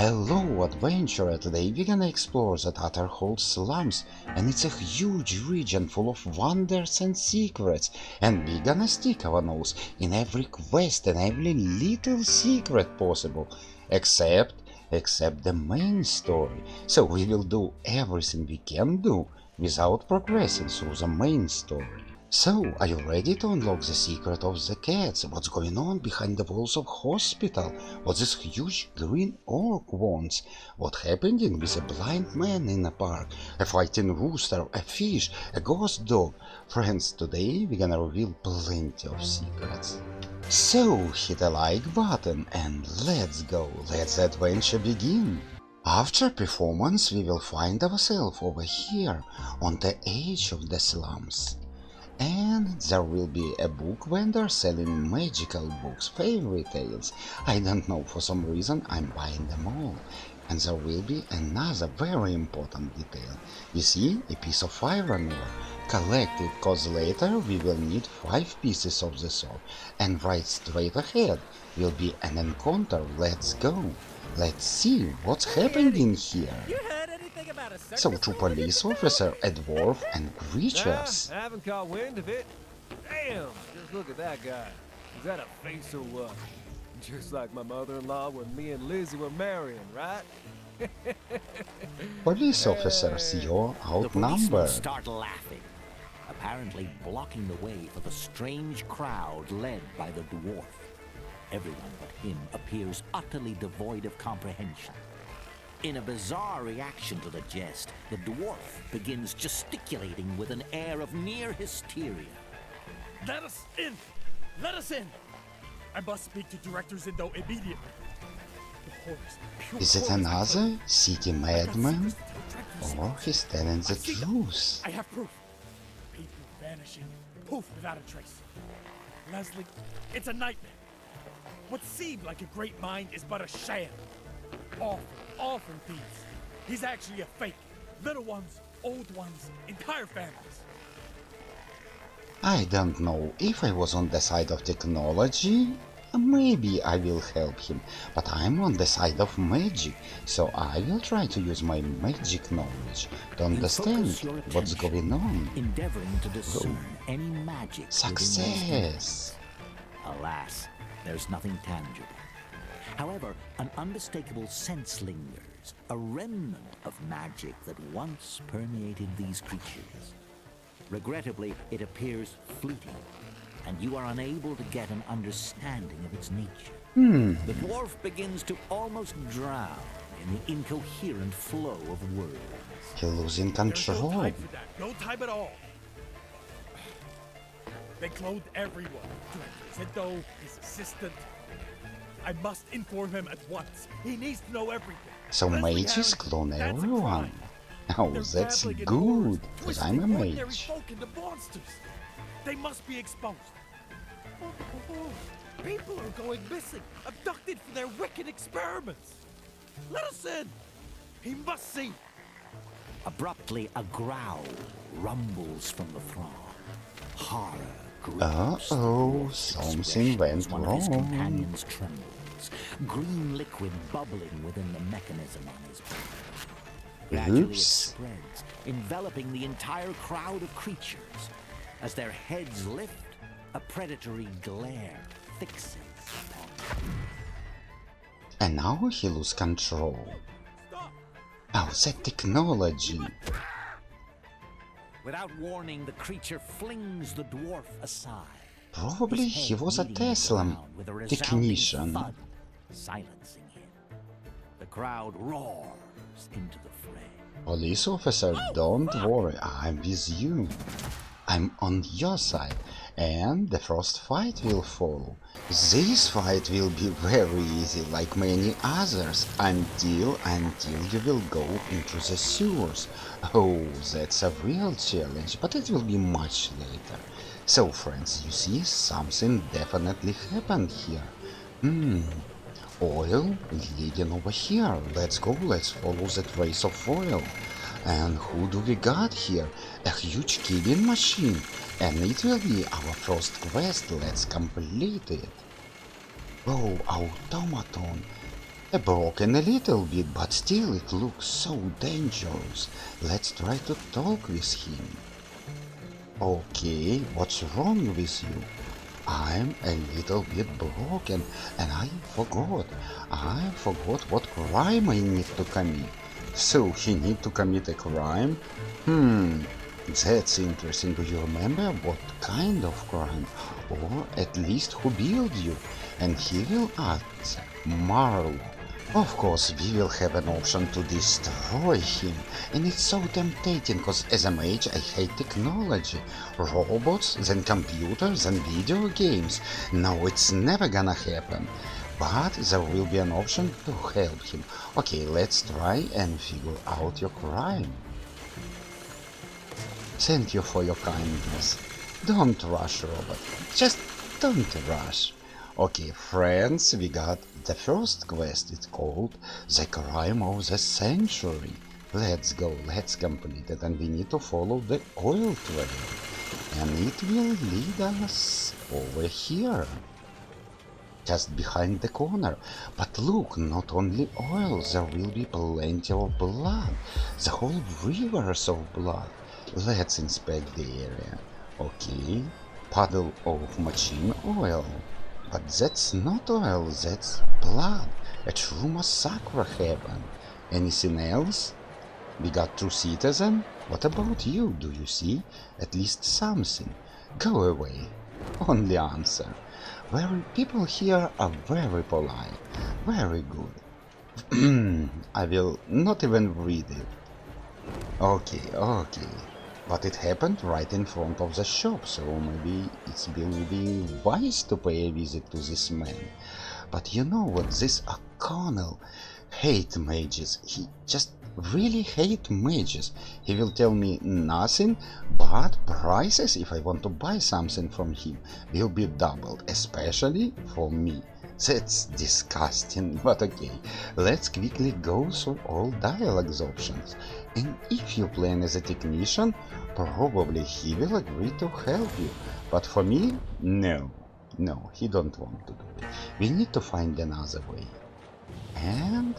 Hello adventurer, today we're gonna explore the Tatterhold Slums, and it's a huge region full of wonders and secrets, and we're gonna stick our nose in every quest and every little secret possible, except the main story. So we will do everything we can do without progressing through the main story. So, are you ready to unlock the secret of the cats? What's going on behind the walls of hospital? What this huge green orc wants? What happened with a blind man in a park? A fighting rooster, a fish, a ghost dog? Friends, today we're gonna reveal plenty of secrets. So, hit a like button and let's go, let the adventure begin. After performance we will find ourselves over here, on the edge of the slums. And there will be a book vendor selling magical books, fairy tales. I don't know, for some reason I'm buying them all. And there will be another very important detail. You see, a piece of iron ore. Collect it, cause later we will need 5 pieces of the sword. And right straight ahead will be an encounter. Let's go. Let's see what's happening here. So, two police officer, a dwarf, and creatures. I haven't caught wind of it. Damn! Just look at that guy. Is that a face or what? Just like my mother-in-law when me and Lizzie were marrying, right? Police officers, you're outnumbered. Start laughing, apparently blocking the way for the strange crowd led by the dwarf. Everyone but him appears utterly devoid of comprehension. In a bizarre reaction to the jest, the dwarf begins gesticulating with an air of near hysteria. Let us in! Let us in! I must speak to Director Zindo immediately. Is it another city madman? Or he's telling the truth? I have proof. People vanishing, poof, without a trace. Leslie, it's a nightmare. What seemed like a great mind is but a sham. Awful thieves. He's actually a fake. Little ones, old ones, entire families. I don't know, if I was on the side of technology, maybe I will help him, but I'm on the side of magic, so I will try to use my magic knowledge to understand what's going on. Endeavoring to discern any magic. Success! Alas, there's nothing tangible. However, an unmistakable sense lingers, a remnant of magic that once permeated these creatures. Regrettably, it appears fleeting, and you are unable to get an understanding of its nature. The dwarf begins to almost drown in the incoherent flow of words. You're losing control. There's no time for that. No time at all. They cloned everyone. Director Zindo, his assistant. I must inform him at once. He needs to know everything. So mages clone everyone. Oh, that's good, because I'm a mage. Folk into monsters. They must be exposed. People are going missing, abducted for their wicked experiments. Let us in. He must see. Abruptly, a growl rumbles from the throng. Horror grips Uh-oh, something went one of his wrong. companions trembles, green liquid bubbling within the mechanism on his back. Gradually it Oops. spreads, enveloping the entire crowd of creatures. As their heads lift, a predatory glare fixes upon them. And now he loses control. Oh, that technology. Without warning, the creature flings the dwarf aside. Probably His he head was a meeting the Tesla ground with a resounding technician. thud, silencing him. The crowd roars into the fray. Police officer, don't worry, I'm with you. I'm on your side, and the first fight will follow. This fight will be very easy, like many others, until you will go into the sewers. Oh, that's a real challenge, but it will be much later. So, friends, you see, something definitely happened here. Oil leading over here. Let's go, let's follow the trace of oil. And who do we got here? A huge killing machine. And it will be our first quest. Let's complete it. Oh, automaton. Broken a little bit, but still it looks so dangerous. Let's try to talk with him. Okay, what's wrong with you? I'm a little bit broken and I forgot what crime I need to commit. So he need to commit a crime? That's interesting. Do you remember what kind of crime? Or at least who built you? And he will answer, Marlo. Of course, we will have an option to destroy him, and it's so tempting, because as a mage I hate technology. Robots, then computers, and video games. No, it's never gonna happen. But there will be an option to help him. Okay, let's try and figure out your crime. Thank you for your kindness. Don't rush, Robot. Just don't rush. Okay, friends, we got the first quest. It's called The Crime of the Century. Let's go, let's complete it, and we need to follow the oil trail. And it will lead us over here. Just behind the corner. But look, not only oil, there will be plenty of blood. The whole rivers of blood. Let's inspect the area. Okay, puddle of machine oil. But that's not oil, that's blood. A true massacre happened. Anything else? We got two citizens? What about you? Do you see at least something? Go away. Only answer. People here are very polite. Very good. I will not even read it. Okay. But it happened right in front of the shop, so maybe it will be wise to pay a visit to this man. But you know what, this O'Connell hate mages. He just really hate mages. He will tell me nothing, but prices, if I want to buy something from him, will be doubled, especially for me. That's disgusting, but okay, let's quickly go through all dialogue options. And if you plan as a technician, probably he will agree to help you. But for me, no, he don't want to do it. We need to find another way. And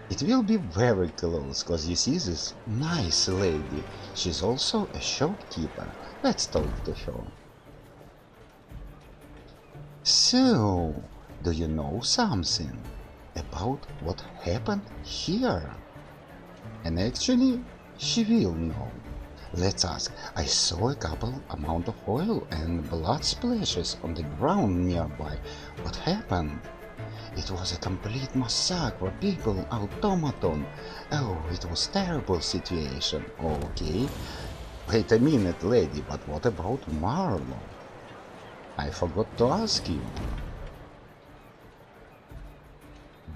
it will be very close, cause you see this nice lady. She's also a shopkeeper. Let's talk to her. So, do you know something about what happened here? And actually, she will know. Let's ask. I saw a couple amount of oil and blood splashes on the ground nearby. What happened? It was a complete massacre. People, automaton. Oh, it was terrible situation. Okay. Wait a minute, lady, but what about Marlo? I forgot to ask you.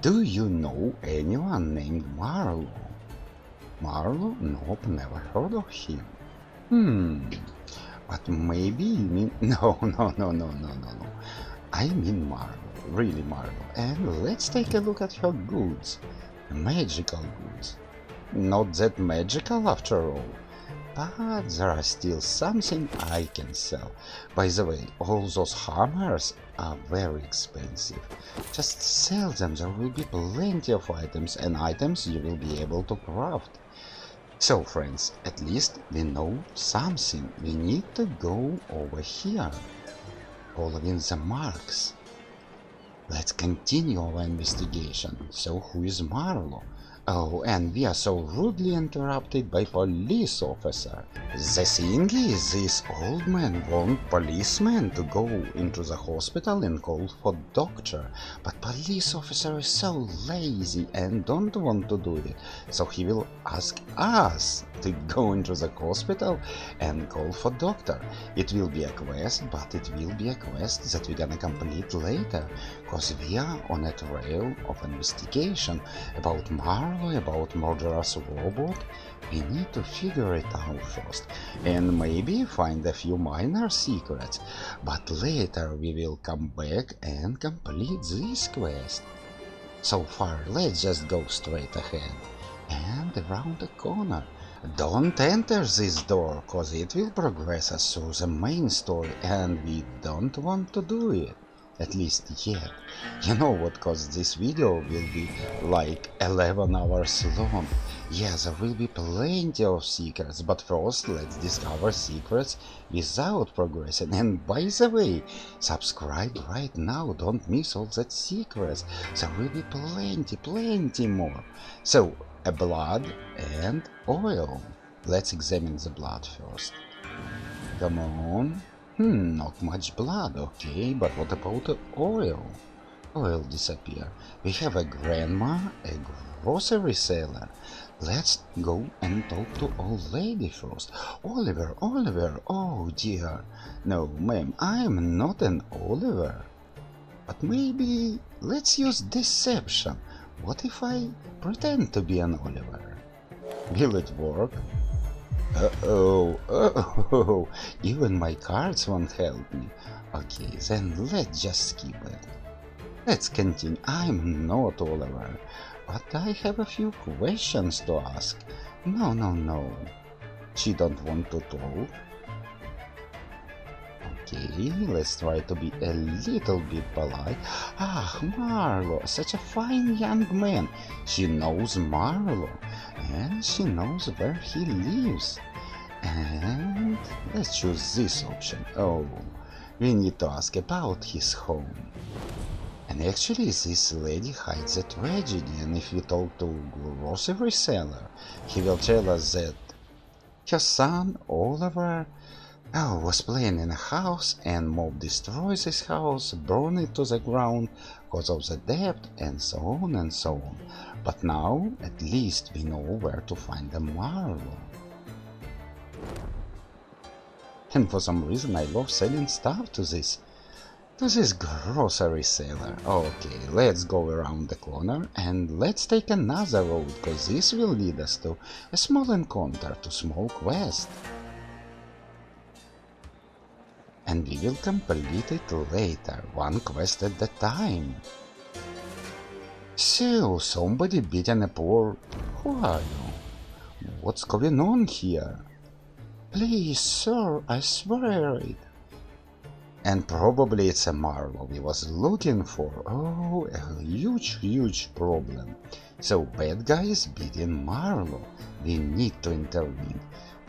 Do you know anyone named Marlo? Marlo? Nope, never heard of him. But maybe you mean... No. I mean Marlo, really Marlo. And let's take a look at her goods. Magical goods. Not that magical after all. But there are still something I can sell. By the way, all those hammers are very expensive. Just sell them, there will be plenty of items, and items you will be able to craft. So friends, at least we know something. We need to go over here, following the marks. Let's continue our investigation. So who is Marlo? Oh, and we are so rudely interrupted by police officer. The thing is, this old man want policeman to go into the hospital and call for doctor, but police officer is so lazy and don't want to do it, so he will ask us to go into the hospital and call for doctor. It will be a quest, but it will be a quest that we're gonna complete later, cause we are on a trail of investigation about Marlo, about murderous robot. We need to figure it out first, and maybe find a few minor secrets, but later we will come back and complete this quest. So far, let's just go straight ahead, and around the corner. Don't enter this door, cause it will progress us through the main story, and we don't want to do it. At least yet. You know what, cause this video will be like 11 hours long. Yeah, there will be plenty of secrets, but first let's discover secrets without progressing. And by the way, subscribe right now, don't miss all that secrets. There will be plenty more. So, a blood and oil. Let's examine the blood first. Come on. Not much blood, okay, but what about the oil? Oil disappear. We have a grandma, a grocery seller. Let's go and talk to old lady first. Oliver, oh dear. No, ma'am, I'm not an Oliver. But maybe let's use deception. What if I pretend to be an Oliver? Will it work? Uh-oh, even my cards won't help me. Okay, then let's just skip it. Let's continue. I'm not Oliver, but I have a few questions to ask. No. She don't want to talk. Okay, let's try to be a little bit polite. Ah, Marlo, such a fine young man. She knows Marlo, and she knows where he lives. And let's choose this option. Oh, we need to ask about his home. And actually, this lady hides a tragedy, and if we talk to grocery seller, he will tell us that her son, Oliver, was playing in a house and mob destroys his house, burn it to the ground because of the debt, and so on and so on. But now, at least we know where to find the Marlo. And for some reason I love selling stuff to this grocery seller. Okay, let's go around the corner and let's take another road, because this will lead us to a small encounter, to small quest. And we will complete it later, one quest at a time. So, somebody beaten a poor... Who are you? What's going on here? Please, sir, I swear it. And probably it's a Marlo we was looking for. Oh, a huge problem. So, bad guy is beating Marlo. We need to intervene.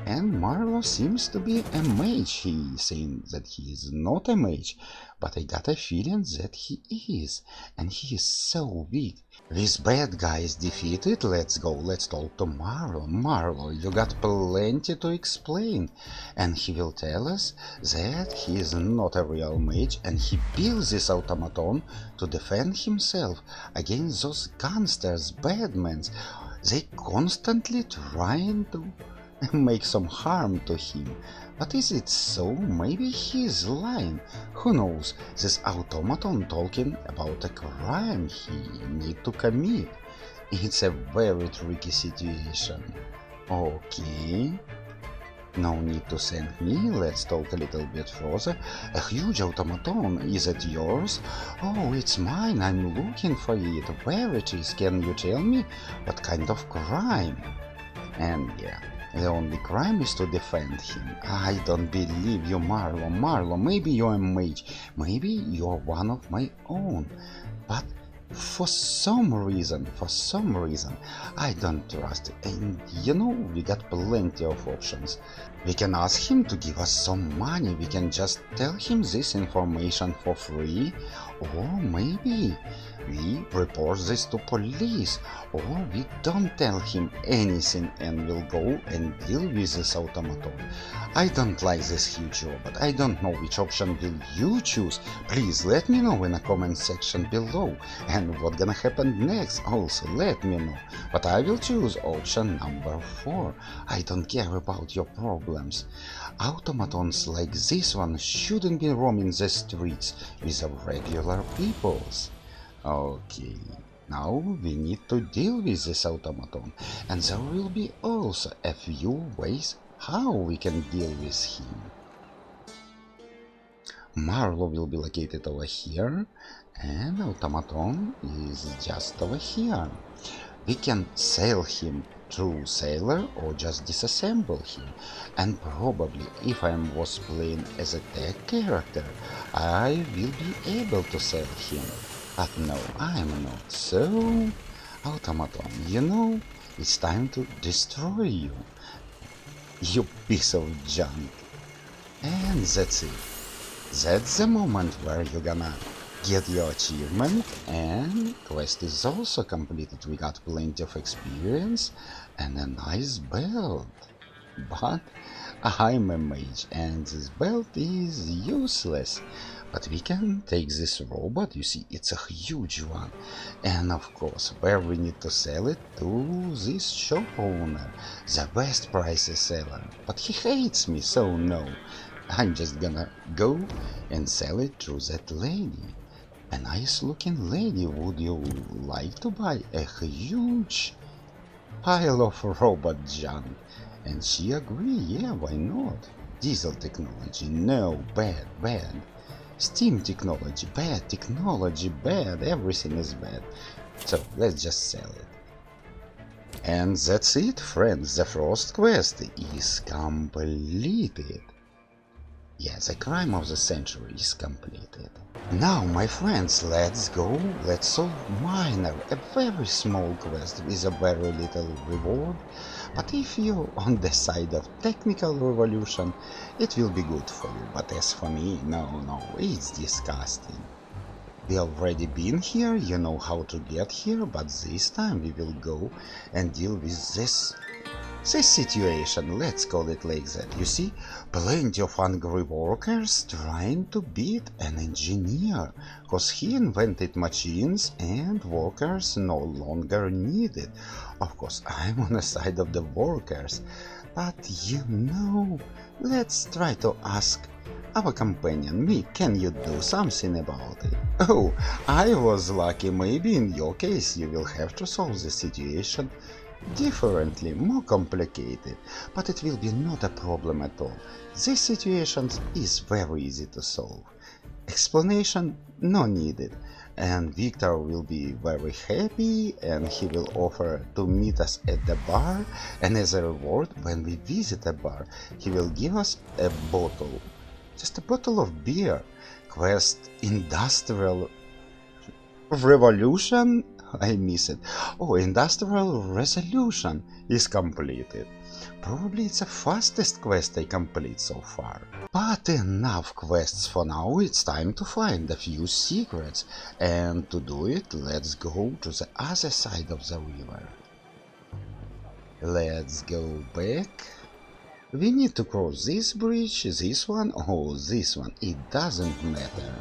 And Marlo seems to be a mage. He is saying that he is not a mage, but I got a feeling that he is. And he is so weak. This bad guy is defeated. Let's go, let's talk to Marlo. Marlo, you got plenty to explain. And he will tell us that he is not a real mage and he built this automaton to defend himself against those gangsters, badmen. They constantly trying to make some harm to him. But is it so? Maybe he is lying. Who knows? This automaton talking about a crime he need to commit. It's a very tricky situation. Okay. No need to thank me, let's talk a little bit further. A huge automaton, is it yours? Oh, it's mine, I'm looking for it. Where it is, can you tell me? What kind of crime? And yeah, the only crime is to defend him. I don't believe you, Marlo. Marlo, maybe you're a mage, maybe you're one of my own, but for some reason, I don't trust it. And you know, we got plenty of options. We can ask him to give us some money, we can just tell him this information for free, or maybe we report this to police, or we don't tell him anything and we'll go and deal with this automaton. I don't like this huge robot. I don't know which option will you choose. Please let me know in the comment section below. And what's gonna happen next, also let me know. But I will choose option number 4. I don't care about your problems. Automatons like this one shouldn't be roaming the streets with the regular peoples. Okay, now we need to deal with this automaton, and there will be also a few ways how we can deal with him. Marlo will be located over here, and automaton is just over here. We can sell him true sailor or just disassemble him. And probably if I was playing as a tech character, I will be able to sell him. But no, I'm not. So, automaton, you know, it's time to destroy you. You piece of junk. And that's it. That's the moment where you're gonna get your achievement, and quest is also completed. We got plenty of experience and a nice belt. But I'm a mage and this belt is useless. But we can take this robot, you see, it's a huge one. And of course, where we need to sell it to this shop owner, the best prices seller. But he hates me, so no. I'm just gonna go and sell it to that lady. A nice looking lady, would you like to buy a huge pile of robot junk? And she agreed, yeah, why not? Diesel technology, no, bad, bad. Steam technology, bad, everything is bad. So let's just sell it. And that's it, friends, the first quest is completed. Yeah, the crime of the century is completed. Now, my friends, let's go, let's solve minor, a very small quest with a very little reward. But if you're on the side of technical revolution, it will be good for you. But as for me, no, it's disgusting. We already been here, you know how to get here, but this time we will go and deal with this situation, let's call it like that. You see, plenty of angry workers trying to beat an engineer, cause he invented machines and workers no longer needed. Of course, I'm on the side of the workers, but you know, let's try to ask our companion, me, can you do something about it? Oh, I was lucky, maybe in your case you will have to solve the situation differently, more complicated, but it will be not a problem at all. This situation is very easy to solve. Explanation no needed, and Victor will be very happy and he will offer to meet us at the bar, and as a reward, when we visit a bar, he will give us a bottle, just a bottle of beer. Quest Industrial Revolution? I miss it. Oh, Industrial Resolution is completed. Probably it's the fastest quest I complete so far. But enough quests for now, it's time to find a few secrets. And to do it, let's go to the other side of the river. Let's go back. We need to cross this bridge, this one, or this one. It doesn't matter.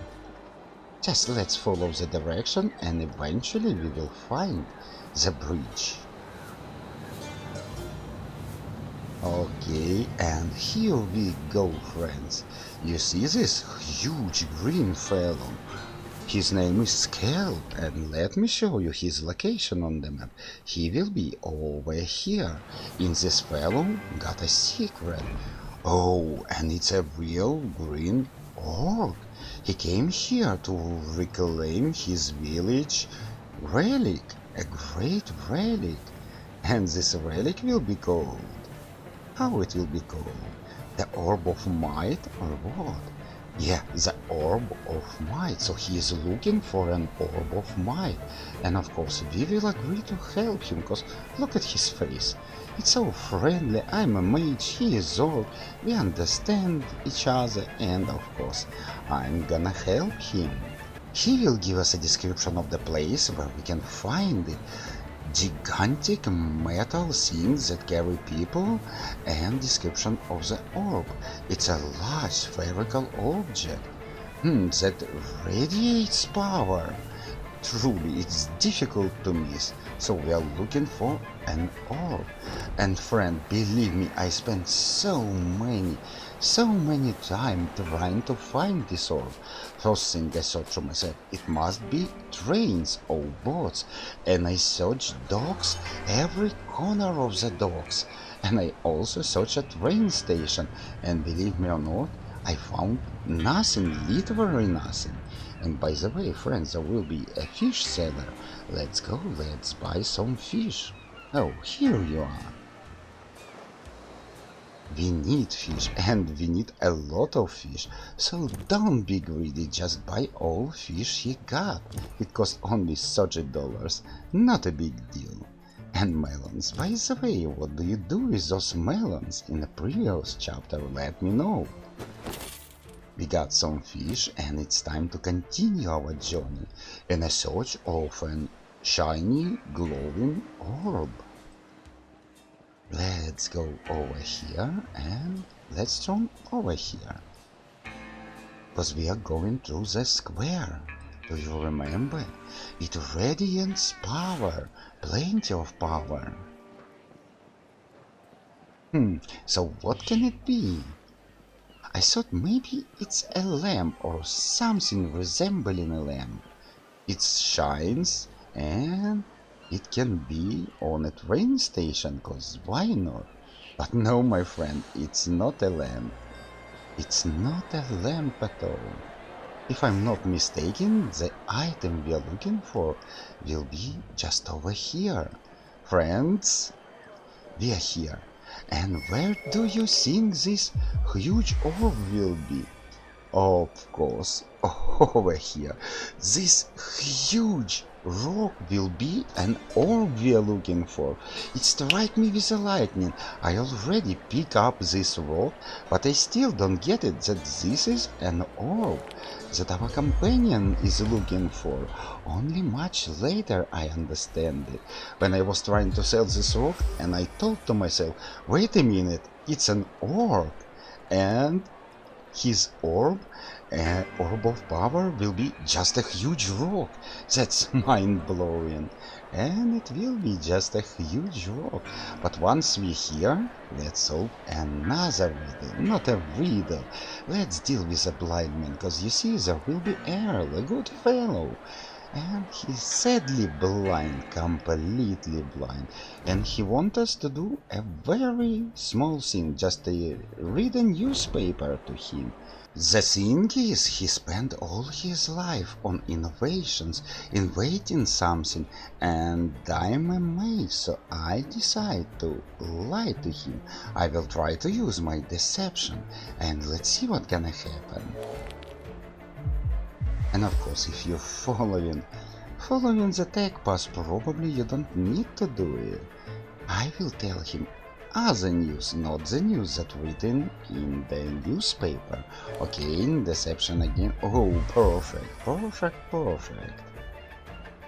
Just let's follow the direction and eventually we will find the bridge. Okay, and here we go, friends. You see this huge green fellow? His name is Skel, and let me show you his location on the map. He will be over here. In this fellow got a secret. Oh, and it's a real green orc. He came here to reclaim his village relic, a great relic. And this relic will be called... How it will be called? The Orb of Might or what? Yeah, the Orb of Might. So he is looking for an Orb of Might. And of course we will agree to help him, because look at his face. It's so friendly, I'm a mage, he is old, we understand each other, and of course I'm gonna help him. He will give us a description of the place where we can find it. Gigantic metal things that carry people, and description of the orb. It's a large spherical object that radiates power. Truly, it's difficult to miss, so we are looking for an orb. And friend, believe me, I spent so many time trying to find this orb. First thing I thought to myself, it must be trains or boats, and I searched docks, every corner of the docks, and I also searched a train station, and believe me or not, I found nothing, literally nothing. And by the way, friends, there will be a fish seller. Let's go, let's buy some fish. Oh, here you are. We need fish, and we need a lot of fish, so don't be greedy, just buy all fish you got. It costs only $30, not a big deal. And melons, by the way, what do you do with those melons? In the previous chapter, let me know. We got some fish, and it's time to continue our journey in a search of an shiny, glowing orb. Let's go over here and let's turn over here. Because we are going through the square. Do you remember? It radiates power, plenty of power. So what can it be? I thought maybe it's a lamp or something resembling a lamp. It shines and it can be on a train station, cause why not? But no, my friend, it's not a lamp. It's not a lamp at all. If I'm not mistaken, the item we are looking for will be just over here. Friends, we are here. And where do you think this huge orb will be? Of course, over here. This huge rock will be an orb we are looking for. It struck me with the lightning. I already pick up this rock, but I still don't get it that this is an orb that our companion is looking for. Only much later I understand it. When I was trying to sell this rock and I thought to myself, wait a minute, it's an orb. And his orb, orb of power, will be just a huge rock. That's mind-blowing. And it will be just a huge rock. But once we're here, let's solve another riddle. Not a riddle. Let's deal with a blind man, because you see, there will be Earl, a good fellow. And he's sadly blind, completely blind. And he wants us to do a very small thing, just read a newspaper to him. The thing is, he spent all his life on innovations, inventing something, and I'm amazed, so I decide to lie to him. I will try to use my deception, and let's see what's gonna happen. And of course, if you're following the tech pass, probably you don't need to do it. I will tell him other news, not the news that written in the newspaper. Okay, deception again. Oh, perfect, perfect, perfect.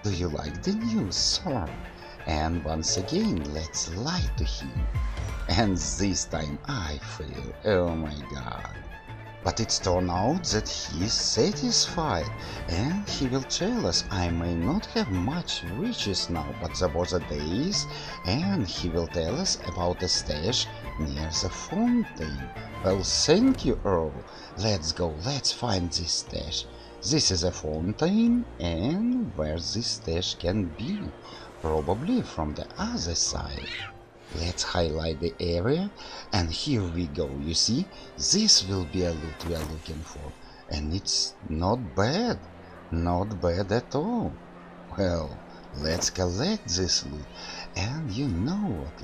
Do you like the news, sir? And once again, let's lie to him. And this time I fail. Oh my god. But it's turned out that he's satisfied, and he will tell us I may not have much riches now, but there was a days, and he will tell us about a stash near the fountain. Well, thank you, Earl. Let's go, let's find this stash. This is a fountain, and where this stash can be? Probably from the other side. Let's highlight the area, and here we go. You see, this will be a loot we are looking for, and it's not bad at all. Well, let's collect this loot, and you know what,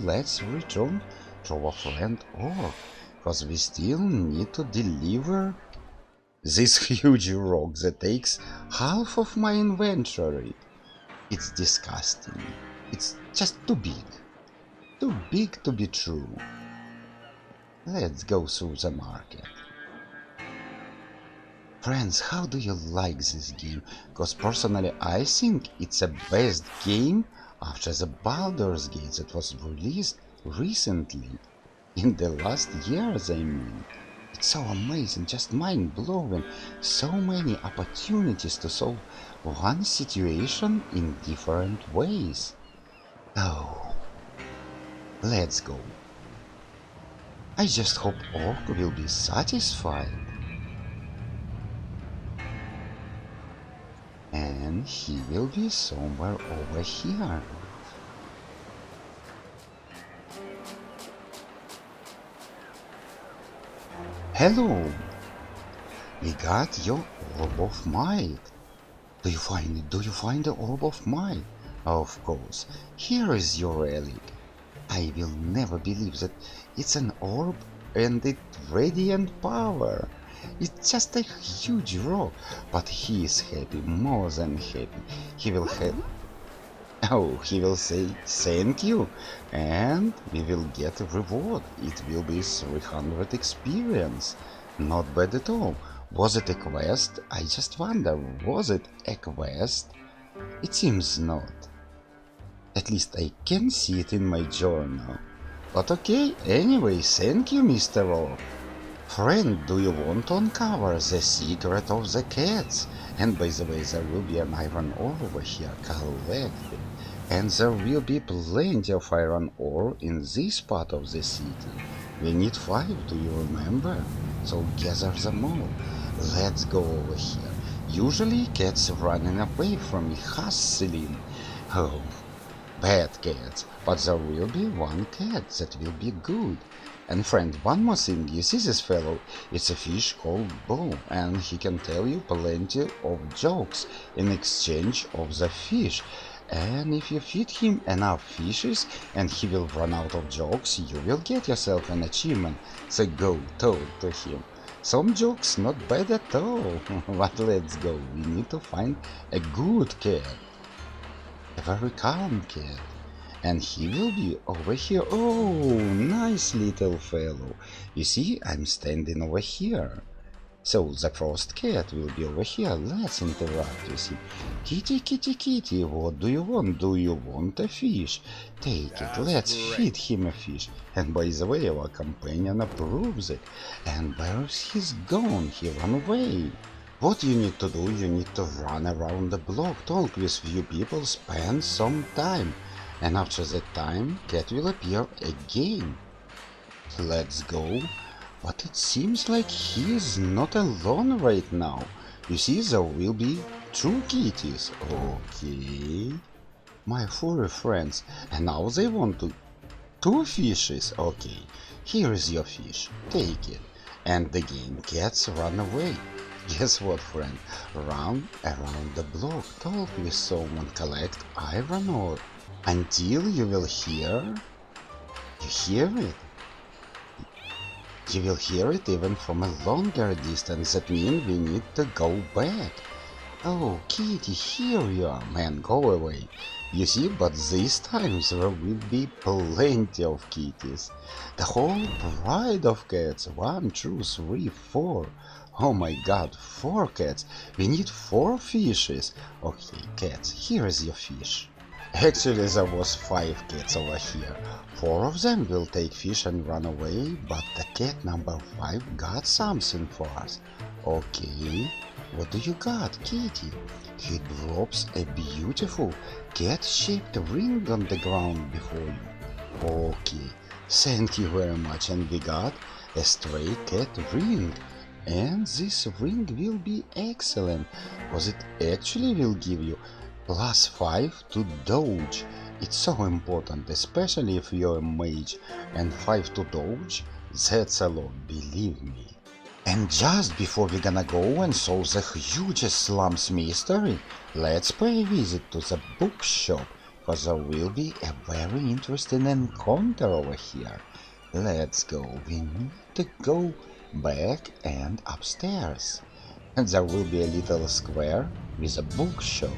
let's return to our friend Orc, because we still need to deliver this huge rock that takes half of my inventory. It's disgusting, it's just too big. Too big to be true. Let's go through the market. Friends, how do you like this game? Because personally I think it's the best game after the Baldur's Gate that was released recently. In the last years, I mean. It's so amazing, just mind-blowing. So many opportunities to solve one situation in different ways. Oh. Let's go. I just hope Orc will be satisfied. And he will be somewhere over here. Hello! We got your Orb of Might. Do you find the Orb of Might? Of course, here is your relic. I will never believe that it's an orb and it radiant power. It's just a huge rock, but he is happy, more than happy. He will have... Oh, he will say thank you, and we will get a reward. It will be 300 experience. Not bad at all. Was it a quest? I just wonder, was it a quest? It seems not. At least I can see it in my journal. But okay, anyway, thank you, Mr. Orc. Friend, do you want to uncover the secret of the cats? And by the way, there will be an iron ore over here, collect it. And there will be plenty of iron ore in this part of the city. We need 5, do you remember? So gather them all. Let's go over here. Usually cats running away from me hustling. Oh, bad cats. But there will be one cat that will be good. And friend, one more thing, you see this fellow? It's a fish called Bo, and he can tell you plenty of jokes in exchange of the fish. And if you feed him enough fishes and he will run out of jokes, you will get yourself an achievement. So go talk to him. Some jokes not bad at all. But let's go, we need to find a good cat. A very calm cat. And he will be over here. Oh, nice little fellow. You see, I'm standing over here. So the first cat will be over here. Let's interact with him. Kitty, kitty, kitty, what do you want? Do you want a fish? Take it, let's feed him a fish. And by the way, our companion approves it. And where he's gone? He ran away. What you need to do, you need to run around the block, talk with few people, spend some time. And after that time, cat will appear again. Let's go. But it seems like he is not alone right now. You see, there will be 2 kitties. Okay. My furry friends. And now they want 2 fishes. Okay. Here is your fish. Take it. And again, cats run away. Guess what, friend? Run around the block. Talk with someone. Collect iron ore. Until you will hear... You hear it? You will hear it even from a longer distance. That means we need to go back. Oh, kitty, here you are. Man, go away. You see, but this time there will be plenty of kitties. The whole pride of cats. 1, 2, 3, 4. Oh my god, 4 cats. We need 4 fishes. Okay, cats, here is your fish. Actually, there was 5 cats over here. 4 of them will take fish and run away, but the cat number 5 got something for us. Okay, what do you got, kitty? He drops a beautiful cat-shaped ring on the ground before you. Okay, thank you very much, and we got a stray cat ring. And this ring will be excellent, because it actually will give you +5 to dodge. It's so important, especially if you're a mage, and 5 to dodge, that's a lot, believe me. And just before we're gonna go and solve the hugest slums mystery, let's pay a visit to the bookshop, because there will be a very interesting encounter over here. Let's go, we need to go back and upstairs. And there will be a little square with a bookshop.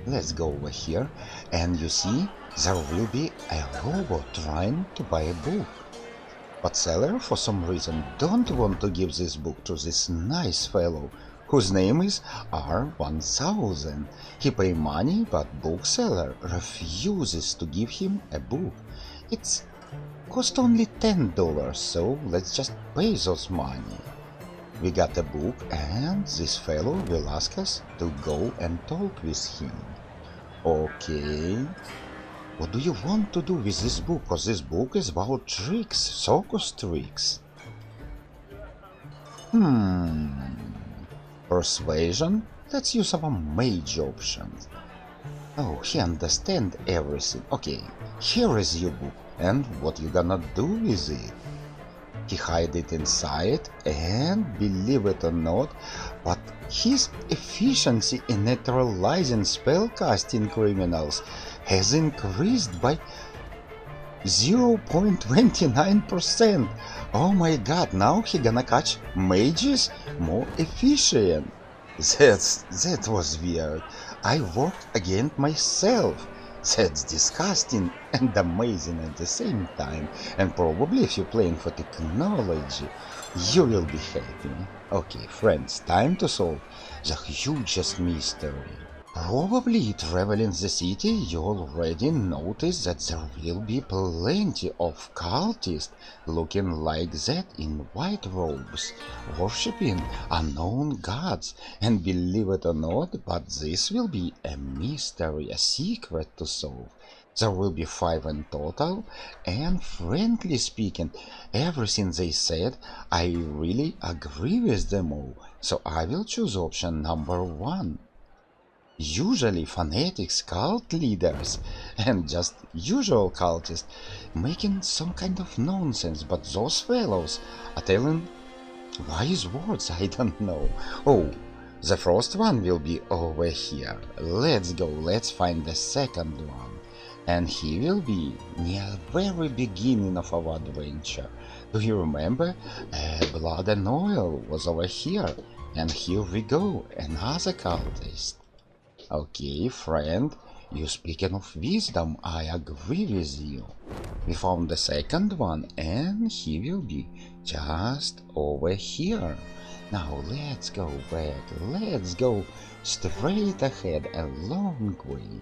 Let's go over here, and you see, there will be a robot trying to buy a book. But seller, for some reason, don't want to give this book to this nice fellow, whose name is R1000. He pay money, but bookseller refuses to give him a book. It's cost only $10, so let's just pay those money. We got a book, and this fellow will ask us to go and talk with him. Okay. What do you want to do with this book? Because this book is about tricks, circus tricks. Persuasion? Let's use our mage options. Oh, he understands everything. Okay, here is your book. And what you gonna do with it? He hid it inside, and believe it or not, but his efficiency in neutralizing spellcasting criminals has increased by 0.29%. Oh my god, now he gonna catch mages more efficient. That was weird. I worked against myself. That's disgusting and amazing at the same time. And probably if you're playing for technology, you will be happy. Okay, friends, time to solve the hugest mystery. Probably traveling the city, you already noticed that there will be plenty of cultists looking like that in white robes, worshipping unknown gods, and believe it or not, but this will be a mystery, a secret to solve. There will be 5 in total, and frankly speaking, everything they said, I really agree with them all, so I will choose option number 1. Usually fanatics, cult leaders, and just usual cultists making some kind of nonsense, but those fellows are telling wise words, I don't know. Oh, the first one will be over here. Let's go, let's find the second one. And he will be near the very beginning of our adventure. Do you remember? Blood and Oil was over here. And here we go, another cultist. Okay, friend, you speaking of wisdom, I agree with you. We found the second one, and he will be just over here. Now let's go back, let's go straight ahead a long way.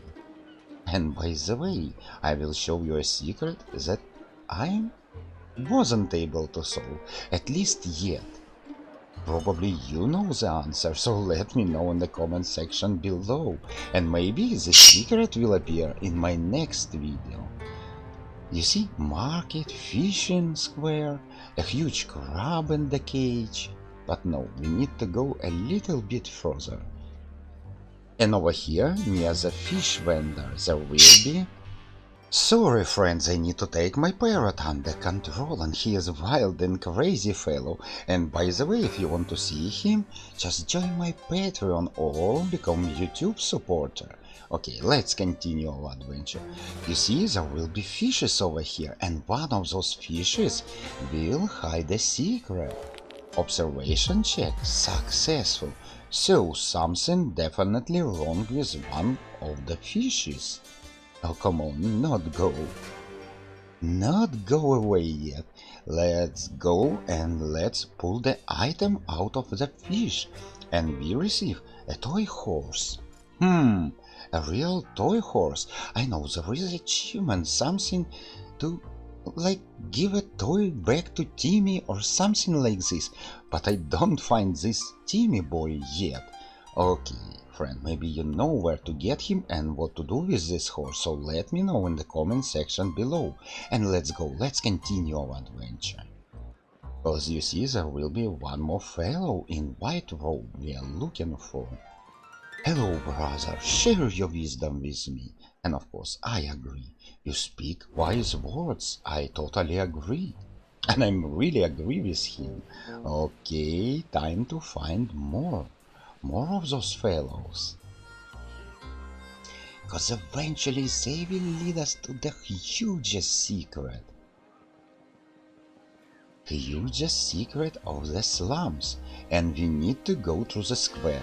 And by the way, I will show you a secret that I wasn't able to solve, at least yet. Probably you know the answer, so let me know in the comment section below, and maybe the secret will appear in my next video. You see, market, fishing square, a huge crab in the cage, but no, we need to go a little bit further. And over here, near the fish vendor, there will be... Sorry friends, I need to take my parrot under control, and he is a wild and crazy fellow. And by the way, if you want to see him, just join my Patreon or become YouTube supporter. Okay, let's continue our adventure. You see, there will be fishes over here, and one of those fishes will hide a secret. Observation check successful. So something definitely wrong with one of the fishes. Oh, come on, not go. Not go away yet. Let's go and let's pull the item out of the fish. And we receive a toy horse. A real toy horse. I know there is achievement, something to like give a toy back to Timmy or something like this. But I don't find this Timmy boy yet. Okay, friend, maybe you know where to get him and what to do with this horse, so let me know in the comment section below. And let's go, let's continue our adventure. As you see, there will be one more fellow in white robe we are looking for. Hello, brother, share your wisdom with me. And of course, I agree. You speak wise words, I totally agree. And I'm really agree with him. Okay, time to find more of those fellows. Because eventually they will lead us to the hugest secret. Hugest secret of the slums. And we need to go through the square.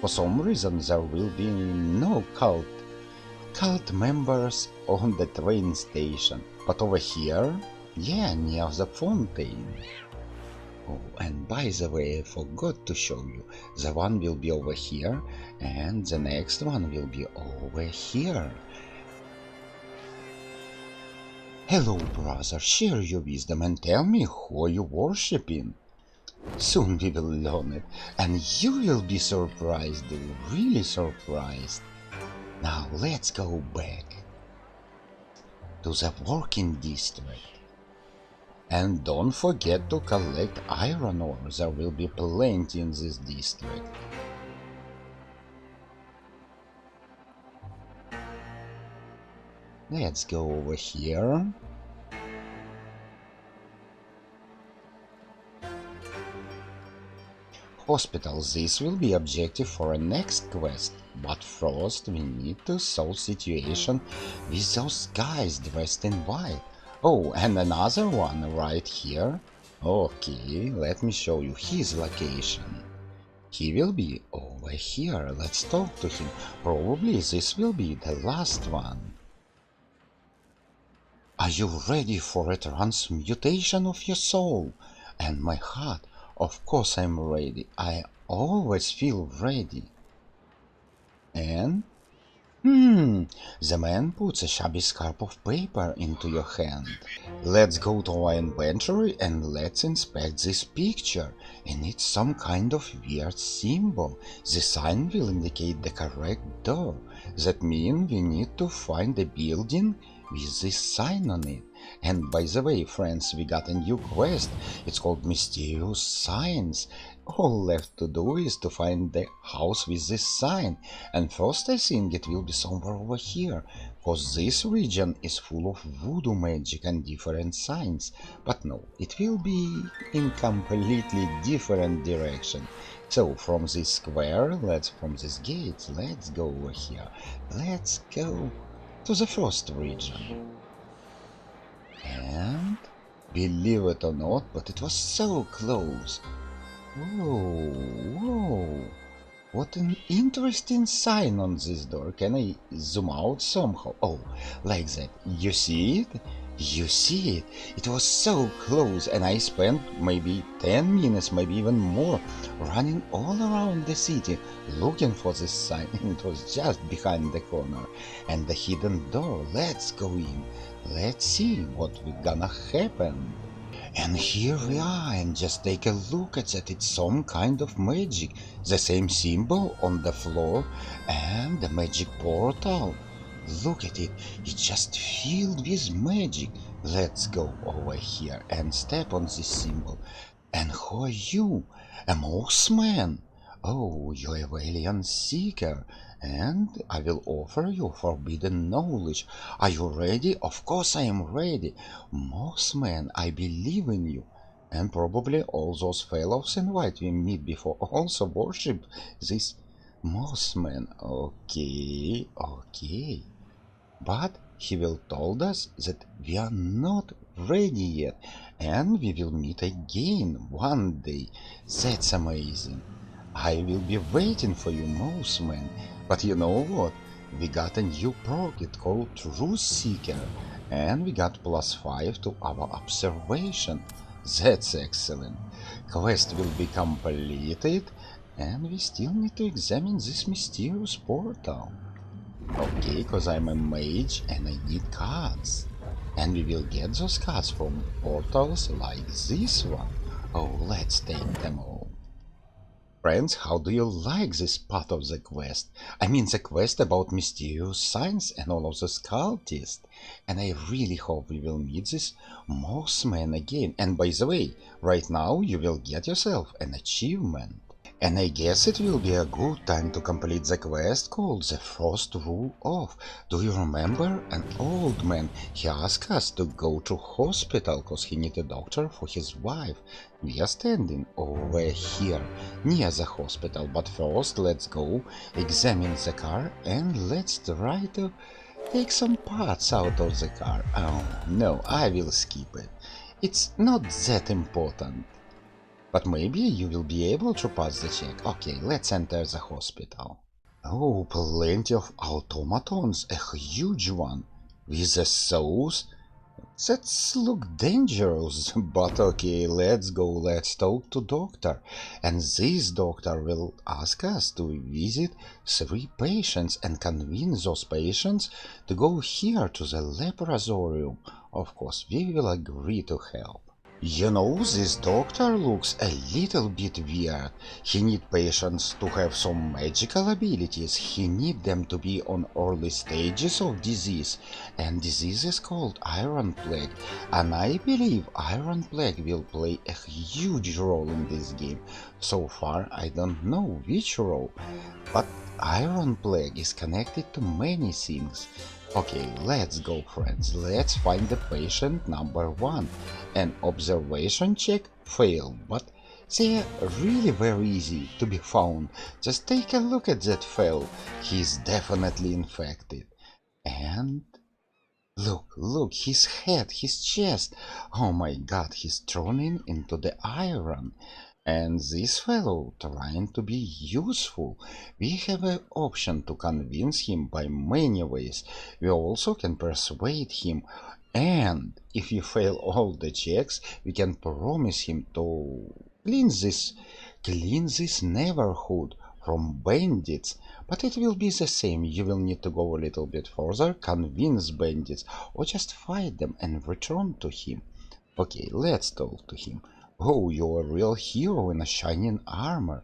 For some reason there will be no cult members on the train station. But over here, yeah, near the fountain. Oh, and by the way, I forgot to show you. The one will be over here, and the next one will be over here. Hello, brother, share your wisdom and tell me who you worshipping. Soon we will learn it, and you will be surprised, really surprised. Now let's go back to the working district. And don't forget to collect iron ore, there will be plenty in this district. Let's go over here. hospital. This will be objective for a next quest. But first we need to solve situation with those guys dressed in white. Oh, and another one right here. Okay, let me show you his location. He will be over here. Let's talk to him. Probably this will be the last one. Are you ready for a transmutation of your soul? And my heart? Of course I'm ready. I always feel ready. And? The man puts a shabby scrap of paper into your hand. Let's go to our inventory and let's inspect this picture. And it's some kind of weird symbol. The sign will indicate the correct door. That means we need to find a building with this sign on it. And by the way, friends, we got a new quest. It's called Mysterious Signs. All left to do is to find the house with this sign. And first I think it will be somewhere over here, cause this region is full of voodoo magic and different signs. But no, it will be in completely different direction. So from this square, from this gate, let's go over here. Let's go to the first region. And believe it or not, but it was so close. Whoa, whoa, what an interesting sign on this door. Can I zoom out somehow? Oh, like that. You see it? You see it? It was so close, and I spent maybe 10 minutes, maybe even more, running all around the city looking for this sign. It was just behind the corner. And the hidden door. Let's go in. Let's see what will gonna happen. And here we are, and just take a look at that. It's some kind of magic. The same symbol on the floor and the magic portal. Look at it, it's just filled with magic. Let's go over here and step on this symbol. And who are you? A Mossman? Oh, you're a alien seeker, and I will offer you forbidden knowledge. Are you ready? Of course I am ready. Mossman, I believe in you. And probably all those fellows in white we meet before also worship this Mossman. Okay, okay. But he will told us that we are not ready yet, and we will meet again one day. That's amazing. I will be waiting for you, Mouseman. But you know what? We got a new perk, it's called Truth Seeker, and we got +5 to our observation. That's excellent. Quest will be completed, and we still need to examine this mysterious portal. Okay, because I'm a mage and I need cards. And we will get those cards from portals like this one. Oh, let's take them all. Friends, how do you like this part of the quest? I mean the quest about mysterious signs and all of those cultists. And I really hope we will meet this Mossman again. And by the way, right now you will get yourself an achievement. And I guess it will be a good time to complete the quest called The First Rule Off. Do you remember? An old man, he asked us to go to hospital cause he needed a doctor for his wife. We are standing over here, near the hospital, but first let's go examine the car and let's try to take some parts out of the car. Oh, no, I will skip it. It's not that important. But maybe you will be able to pass the check. Okay, let's enter the hospital. Oh, plenty of automatons, a huge one. With the souls? That look dangerous, but okay, let's go, let's talk to doctor. And this doctor will ask us to visit 3 patients and convince those patients to go here to the laboratorium. Of course, we will agree to help. You know, this doctor looks a little bit weird. He need patients to have some magical abilities. He need them to be on early stages of disease. And disease is called Iron Plague. And I believe Iron Plague will play a huge role in this game. So far, I don't know which role. But Iron Plague is connected to many things. Okay, let's go, friends. Let's find the patient number 1. An observation check failed, but They are really very easy to be found. Just take a look at that fellow. He's definitely infected. And look, his head, his chest. Oh my god, he's thrown into the iron. And this fellow trying to be useful. We have an option to convince him by many ways. We also can persuade him. And if we fail all the checks, we can promise him to clean this neighborhood from bandits. But it will be the same. You will need to go a little bit further, convince bandits, or just fight them and return to him. Okay, let's talk to him. Oh, you're a real hero in a shining armor.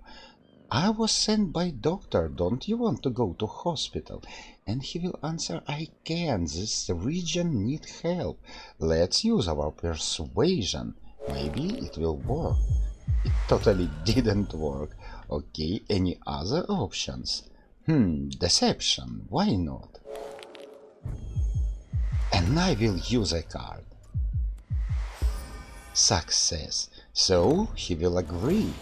I was sent by doctor. Don't you want to go to hospital? And he will answer, I can. This region need help. Let's use our persuasion. Maybe it will work. It totally didn't work. Okay, any other options? Deception. Why not? And I will use a card. Success. So he will agree.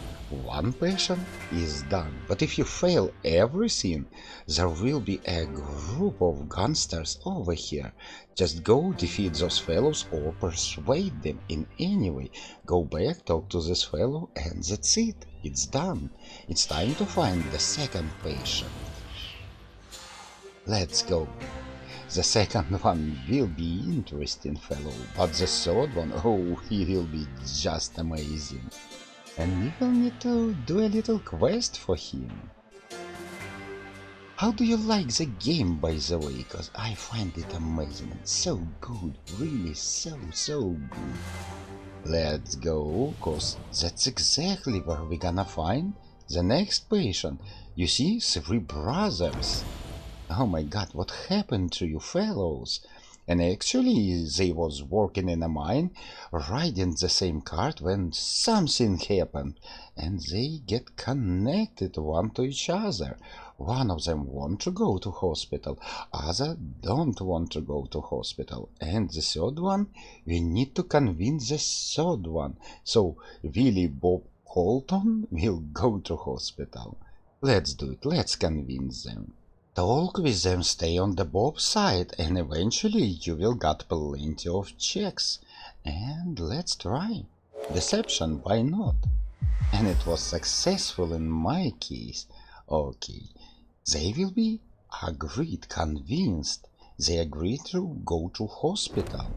One patient is done. But if you fail everything, there will be a group of gangsters over here. Just go defeat those fellows or persuade them in any way. Go back, talk to this fellow, and that's it. It's done. It's time to find the second patient. Let's go. The second one will be interesting fellow, but the third one, oh, he will be just amazing. And we will need to do a little quest for him. How do you like the game, by the way? Because I find it amazing and so good, really so good. Let's go, cause that's exactly where we're gonna find the next patient. You see, 3 brothers. Oh my god, what happened to you fellows? And actually, they was working in a mine, riding the same cart when something happened, and they get connected one to each other. One of them want to go to hospital, other don't want to go to hospital, and the third one, we need to convince the third one. So, Willie Bob Colton will go to hospital. Let's do it, let's convince them. Talk with them, stay on the Bob side, and eventually you will get plenty of checks. And let's try. Deception, why not? And it was successful in my case. Okay, they will be agreed, convinced. They agreed to go to hospital.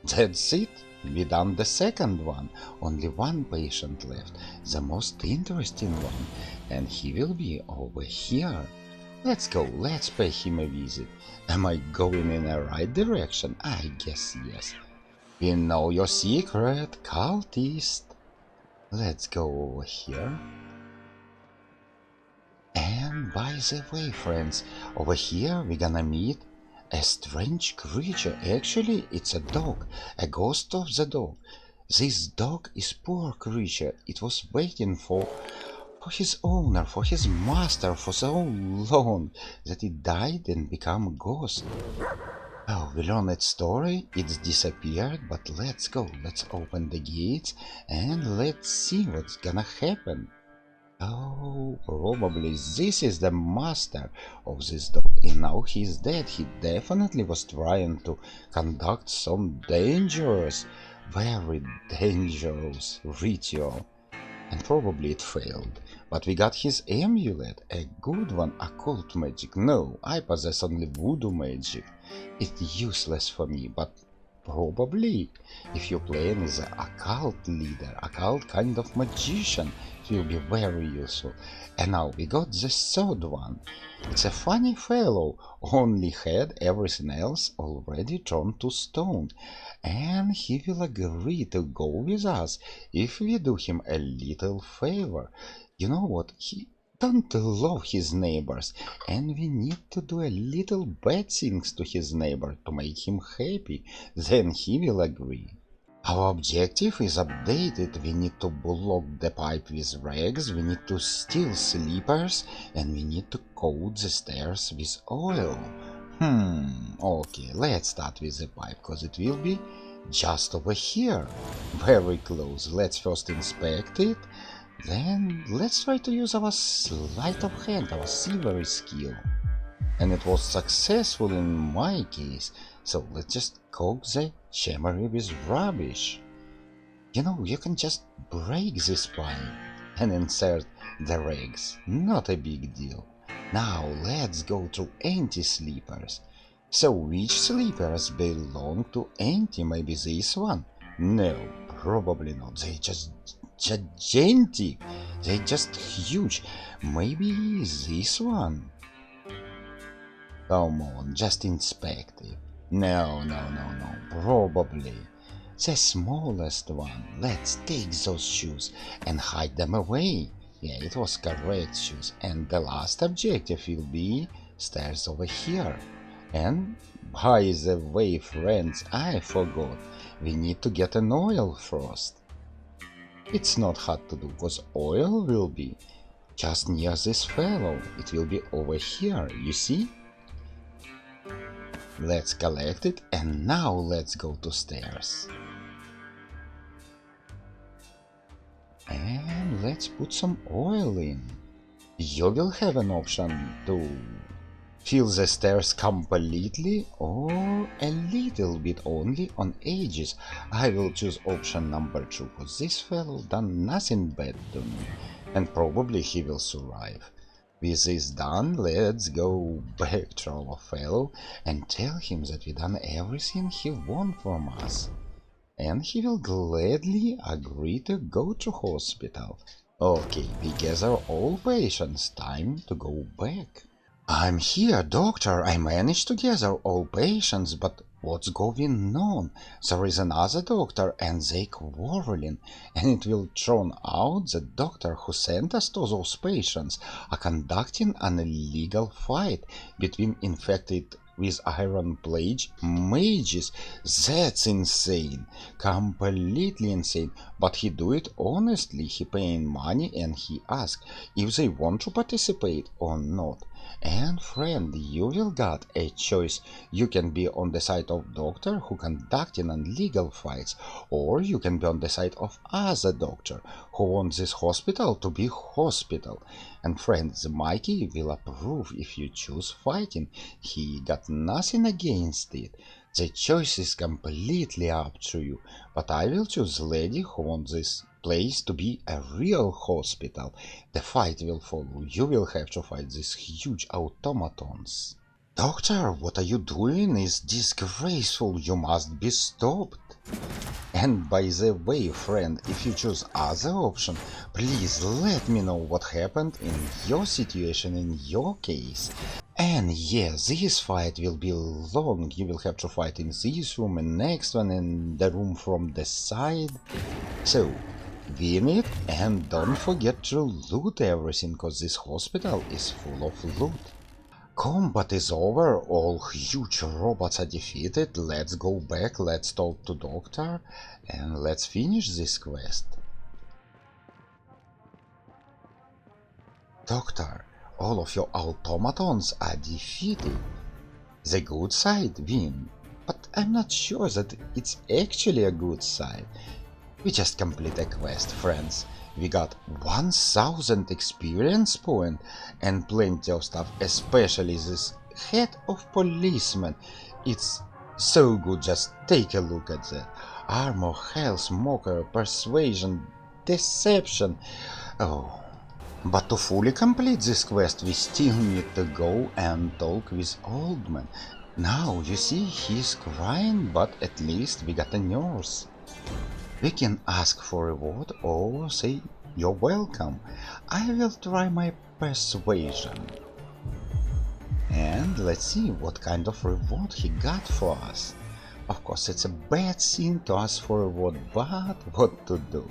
That's it. We done the second one. Only one patient left, the most interesting one, and he will be over here. Let's go, let's pay him a visit. Am I going in the right direction? I guess yes. We know your secret, cultist. Let's go over here. And by the way, friends, over here we're gonna meet a strange creature. Actually, it's a dog, a ghost of the dog. This dog is poor creature. It was waiting for his owner, for his master, for so long that it died and became a ghost. Oh, we learn its story, it's disappeared, but let's go, let's open the gates and let's see what's gonna happen. Oh, probably this is the master of this dog, and now he's dead. He definitely was trying to conduct some dangerous, very dangerous ritual. And probably it failed. But we got his amulet, a good one, occult magic. No, I possess only voodoo magic. It's useless for me, but probably if you're playing as an occult leader, occult kind of magician, it will be very useful. And now we got the third one. It's a funny fellow, only had everything else already turned to stone. And he will agree to go with us if we do him a little favor. You know what? He don't love his neighbors, and we need to do a little bad things to his neighbor to make him happy. Then he will agree. Our objective is updated. We need to block the pipe with rags, we need to steal sleepers, and we need to coat the stairs with oil. Okay, let's start with the pipe, cause it will be just over here. Very close. Let's first inspect it. Then let's try to use our sleight of hand, our silvery skill. And it was successful in my case, so let's just coat the chamois with rubbish. You know, you can just break this pipe and insert the rags, not a big deal. Now let's go to anti-sleepers. So which sleepers belong to anti? Maybe this one? No, probably not. They just gigantic. They just huge. Maybe this one? Come on, just inspect it. No, probably the smallest one. Let's take those shoes and hide them away. Yeah, it was correct shoes. And the last objective will be stairs over here. And by the way, friends, I forgot. We need to get an oil first. It's not hard to do, because oil will be just near this fellow. It will be over here, you see? Let's collect it, and now let's go to stairs. And let's put some oil in. You will have an option to fill the stairs completely or a little bit only on edges. I will choose option number 2, because this fellow done nothing bad to me, and probably he will survive. With this done, let's go back to our fellow and tell him that we done everything he want from us. And he will gladly agree to go to hospital. Okay, we gather all patients, time to go back. I'm here, doctor. I managed to gather all patients, but what's going on? There is another doctor and they quarreling, and it will turn out the doctor who sent us to those patients are conducting an illegal fight between infected with Iron Plague mages. That's insane. Completely insane. But he do it honestly. He paying money and he ask if they want to participate or not. And friend, you will got a choice. You can be on the side of doctor who conducting illegal fights, or you can be on the side of other doctor who wants this hospital to be hospital. And friends, Mikey will approve if you choose fighting. He got nothing against it. The choice is completely up to you, but I will choose lady who wants this place to be a real hospital. The fight will follow. You will have to fight these huge automatons. Doctor, what are you doing? Is disgraceful. You must be stopped. And by the way, friend, if you choose other option, please let me know what happened in your situation, in your case. And yeah, this fight will be long. You will have to fight in this room and next one in the room from the side. So, win it and don't forget to loot everything, cause this hospital is full of loot. Combat is over, all huge robots are defeated. Let's go back, let's talk to doctor, and let's finish this quest. Doctor, all of your automatons are defeated. The good side win, but I'm not sure that it's actually a good side. We just complete a quest, friends. We got 1000 experience point and plenty of stuff, especially this head of policeman. It's so good, just take a look at that. Armor, health, mocker, persuasion, deception. Oh. But to fully complete this quest, we still need to go and talk with Old Man. Now, you see, he's crying, but at least we got a nurse. We can ask for a reward or say, you're welcome. I will try my persuasion. And let's see what kind of reward he got for us. Of course, it's a bad thing to ask for a reward, but what to do?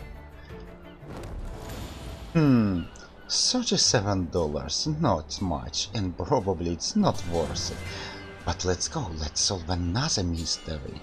$37, not much, and probably it's not worth it. But let's go, let's solve another mystery.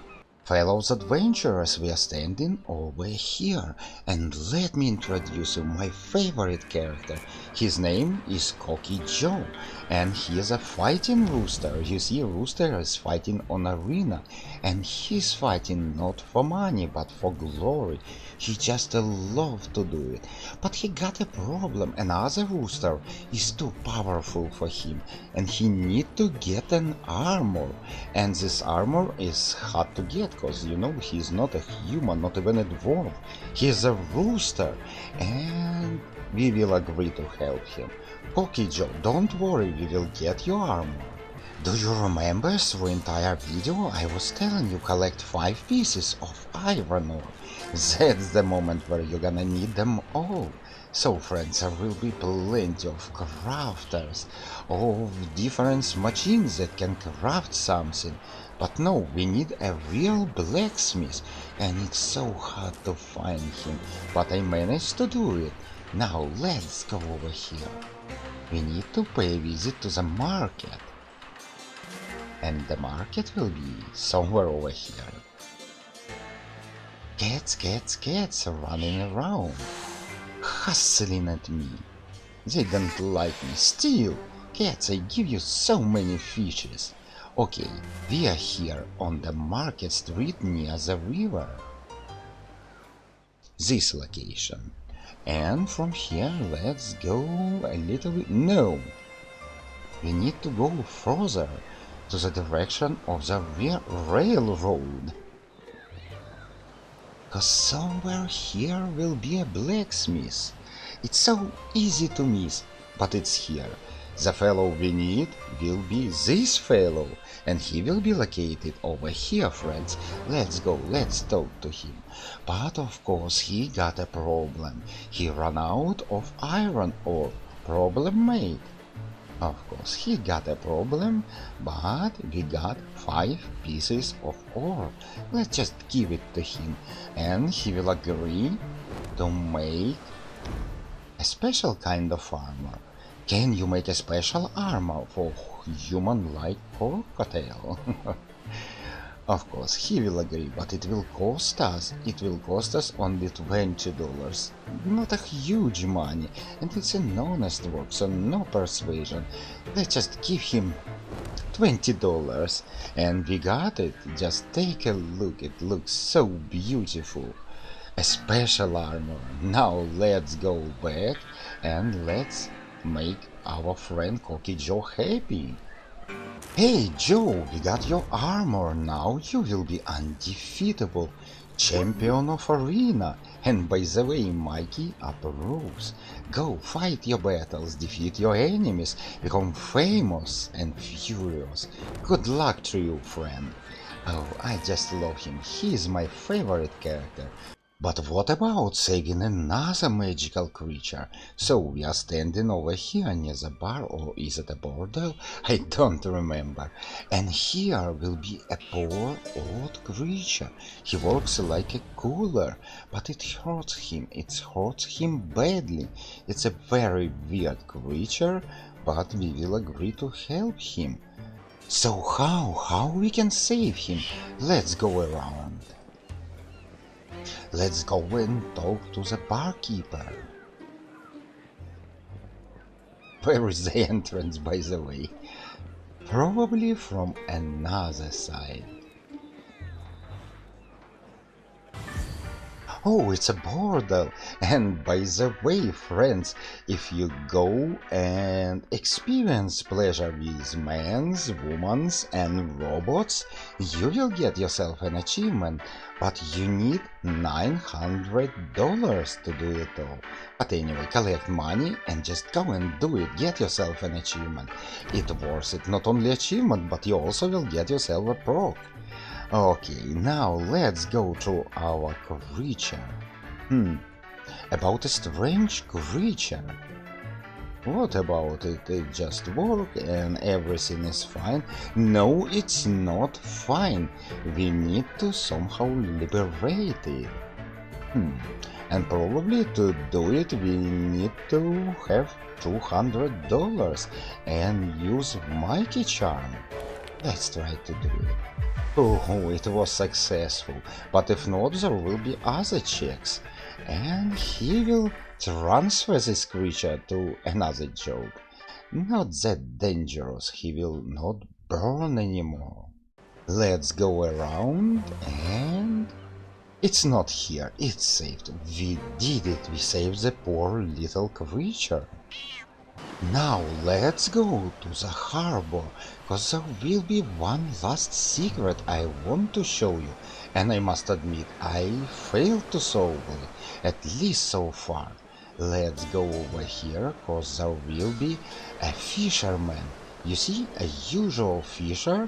Fellows adventurers, we are standing over here, and let me introduce you my favorite character. His name is Cocky Joe, and he is a fighting rooster. You see, rooster is fighting on arena, and he's fighting not for money, but for glory. He just loves to do it. But he got a problem. Another rooster is too powerful for him, and he need to get an armor. And this armor is hard to get, because you know he's not a human, not even a dwarf. He's a rooster, and we will agree to help him. Cocky Joe, don't worry, we will get your armor. Do you remember through entire video I was telling you collect 5 pieces of iron ore? That's the moment where you're gonna need them all. So friends, there will be plenty of crafters, of different machines that can craft something. But no, we need a real blacksmith, and it's so hard to find him, but I managed to do it. Now let's go over here. We need to pay a visit to the market. And the market will be somewhere over here. Cats running around, hustling at me. They don't like me. Still, cats, I give you so many fishes. Okay, we are here on the market street near the river. This location. And from here, let's go a little bit. No! We need to go further to the direction of the railroad. Cause somewhere here will be a blacksmith. It's so easy to miss, but it's here. The fellow we need will be this fellow, and he will be located over here, friends. Let's go, let's talk to him. But of course he got a problem. He ran out of iron ore. Problem made. Of course he got a problem, but we got 5 pieces of ore. Let's just give it to him, and he will agree to make a special kind of armor. Can you make a special armor for human like crocodile? Of course he will agree, but it will cost us only $20. Not a huge money, and it's an honest work, so no persuasion. Let's just give him $20, and we got it. Just take a look, it looks so beautiful. A special armor. Now let's go back and let's make our friend Cocky Joe happy. Hey Joe, we got your armor. Now you will be undefeatable, champion of arena. And by the way, Mikey approves. Go fight your battles, defeat your enemies, become famous and furious. Good luck to you, friend. Oh, I just love him. He is my favorite character. But what about saving another magical creature? So we are standing over here near the bar, or is it a bordel? I don't remember. And here will be a poor odd creature. He works like a cooler, but it hurts him badly. It's a very weird creature, but we will agree to help him. So how we can save him? Let's go around. Let's go and talk to the barkeeper. Where is the entrance, by the way? Probably from another side. Oh, it's a bordel. And by the way, friends, if you go and experience pleasure with men's, women's and robots, you will get yourself an achievement, but you need $900 to do it all. But anyway, collect money and just go and do it, get yourself an achievement. It's worth it, not only achievement, but you also will get yourself a perk. Okay, now let's go to our creature. About a strange creature. What about it? It just works and everything is fine? No, it's not fine. We need to somehow liberate it. And probably to do it we need to have $200 and use Mikey Charm. Let's try to do it. Oh, it was successful, but if not, there will be other checks, and he will transfer this creature to another job. Not that dangerous, he will not burn anymore. Let's go around and... It's not here, it's saved. We did it, we saved the poor little creature. Now let's go to the harbor, cause there will be one last secret I want to show you, and I must admit I failed to solve it, at least so far. Let's go over here, cause there will be a fisherman. You see, a usual fisher,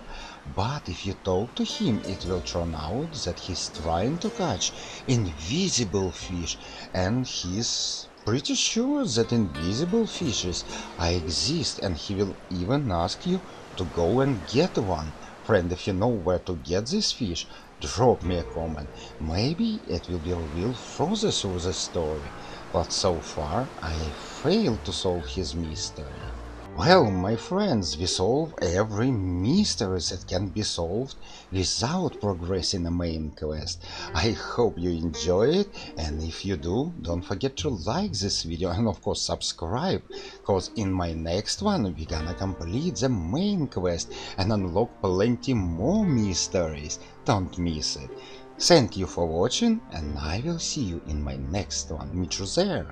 but if you talk to him it will turn out that he's trying to catch invisible fish, and he's pretty sure that invisible fishes exist, and he will even ask you to go and get one. Friend, if you know where to get this fish, drop me a comment. Maybe it will be revealed further through the story, but so far I failed to solve his mystery. Well, my friends, we solve every mystery that can be solved without progressing the main quest. I hope you enjoy it, and if you do, don't forget to like this video and of course subscribe, cause in my next one we're gonna complete the main quest and unlock plenty more mysteries. Don't miss it. Thank you for watching, and I will see you in my next one. Meet you there.